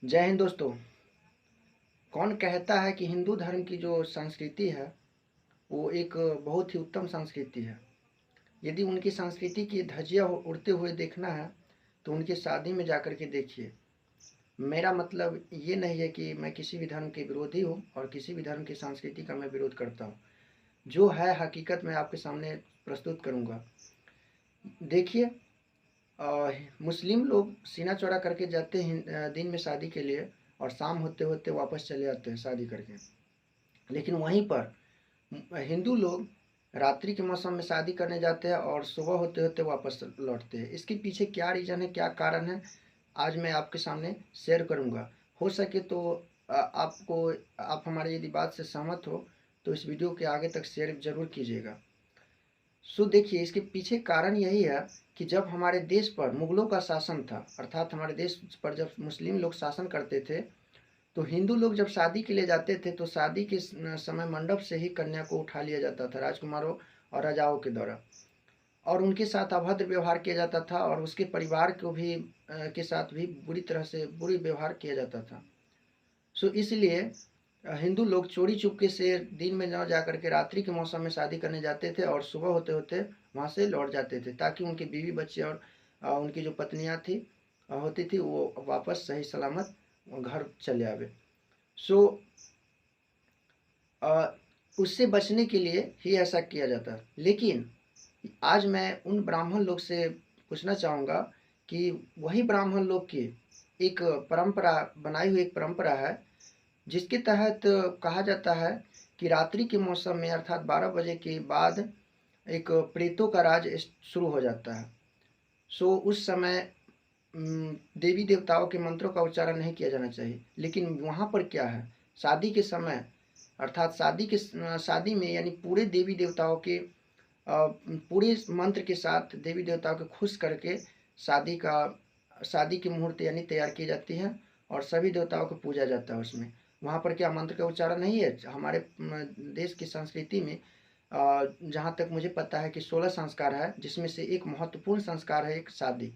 जय हिंद दोस्तों। कौन कहता है कि हिंदू धर्म की जो संस्कृति है वो एक बहुत ही उत्तम संस्कृति है। यदि उनकी संस्कृति की धज्जियां उड़ते हुए देखना है तो उनकी शादी में जाकर के देखिए। मेरा मतलब ये नहीं है कि मैं किसी भी धर्म के विरोधी हूँ और किसी भी धर्म की संस्कृति का मैं विरोध करता हूँ। जो है हकीकत मैं आपके सामने प्रस्तुत करूँगा। देखिए, मुस्लिम लोग सीना चौड़ा करके जाते हैं दिन में शादी के लिए और शाम होते होते वापस चले आते हैं शादी करके। लेकिन वहीं पर हिंदू लोग रात्रि के मौसम में शादी करने जाते हैं और सुबह होते होते वापस लौटते हैं। इसके पीछे क्या रीज़न है, क्या कारण है, आज मैं आपके सामने शेयर करूंगा। हो सके तो आप हमारी यदि बात से सहमत हो तो इस वीडियो के आगे तक शेयर जरूर कीजिएगा। सो देखिए, इसके पीछे कारण यही है कि जब हमारे देश पर मुगलों का शासन था, अर्थात हमारे देश पर जब मुस्लिम लोग शासन करते थे, तो हिंदू लोग जब शादी के लिए जाते थे तो शादी के समय मंडप से ही कन्या को उठा लिया जाता था राजकुमारों और राजाओं के द्वारा, और उनके साथ अभद्र व्यवहार किया जाता था और उसके परिवार को भी के साथ भी बुरी तरह से बुरी व्यवहार किया जाता था। सो इसलिए हिंदू लोग चोरी चुपके से दिन में न जाकर के रात्रि के मौसम में शादी करने जाते थे और सुबह होते होते वहाँ से लौट जाते थे, ताकि उनके बीवी बच्चे और उनकी जो पत्नियाँ थी होती थी वो वापस सही सलामत घर चले आवे। सो उससे बचने के लिए ही ऐसा किया जाता है। लेकिन आज मैं उन ब्राह्मण लोग से पूछना चाहूँगा कि वही ब्राह्मण लोग की एक परंपरा बनाई हुई एक परंपरा है जिसके तहत कहा जाता है कि रात्रि के मौसम में अर्थात 12 बजे के बाद एक प्रेतों का राज शुरू हो जाता है। सो उस समय देवी देवताओं के मंत्रों का उच्चारण नहीं किया जाना चाहिए। लेकिन वहाँ पर क्या है, शादी के समय अर्थात शादी में यानी पूरे देवी देवताओं के पूरे मंत्र के साथ देवी देवताओं को खुश करके शादी की मुहूर्त यानी तैयार की जाती है और सभी देवताओं को पूजा जाता है उसमें। वहाँ पर क्या मंत्र का उच्चारण नहीं है? हमारे देश की संस्कृति में जहाँ तक मुझे पता है कि 16 संस्कार है, जिसमें से एक महत्वपूर्ण संस्कार है एक शादी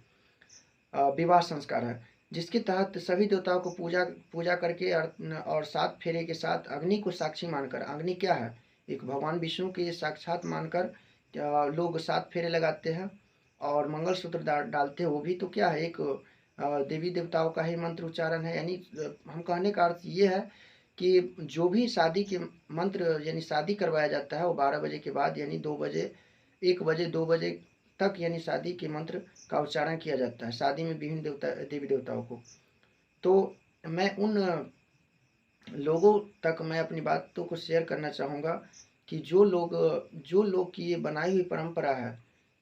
विवाह संस्कार है, जिसके तहत सभी देवताओं को पूजा पूजा करके और 7 फेरे के साथ अग्नि को साक्षी मानकर, अग्नि क्या है, एक भगवान विष्णु के साक्षात मानकर लोग 7 फेरे लगाते हैं और मंगलसूत्र डालते हैं। वो भी तो क्या है, एक देवी देवताओं का ही मंत्र उच्चारण है। यानी हम कहने का अर्थ ये है कि जो भी शादी के मंत्र यानी शादी करवाया जाता है वो 12 बजे के बाद यानी 2 बजे 1 बजे 2 बजे तक यानी शादी के मंत्र का उच्चारण किया जाता है शादी में विभिन्न देवी देवताओं को। तो मैं उन लोगों तक मैं अपनी बातों को शेयर करना चाहूँगा कि जो लोग की ये बनाई हुई परंपरा है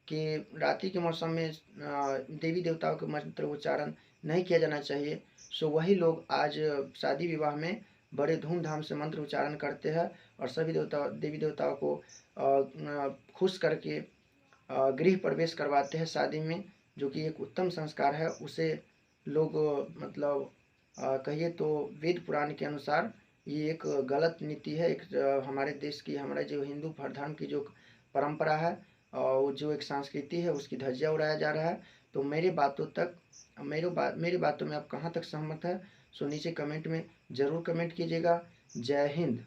कि रात्रि के मौसम में देवी देवताओं के मंत्र उच्चारण नहीं किया जाना चाहिए, सो वही लोग आज शादी विवाह में बड़े धूमधाम से मंत्र उच्चारण करते हैं और सभी देवी देवताओं को खुश करके गृह प्रवेश करवाते हैं शादी में, जो कि एक उत्तम संस्कार है। उसे लोग मतलब कहिए तो वेद पुराण के अनुसार ये एक गलत नीति है। एक हमारे देश की, हमारे जो हिंदू धर्म की जो परंपरा है और जो एक संस्कृति है उसकी धज्जियां उड़ाया जा रहा है। तो मेरी बातों में आप कहाँ तक सहमत है, सो नीचे कमेंट में ज़रूर कमेंट कीजिएगा। जय हिंद।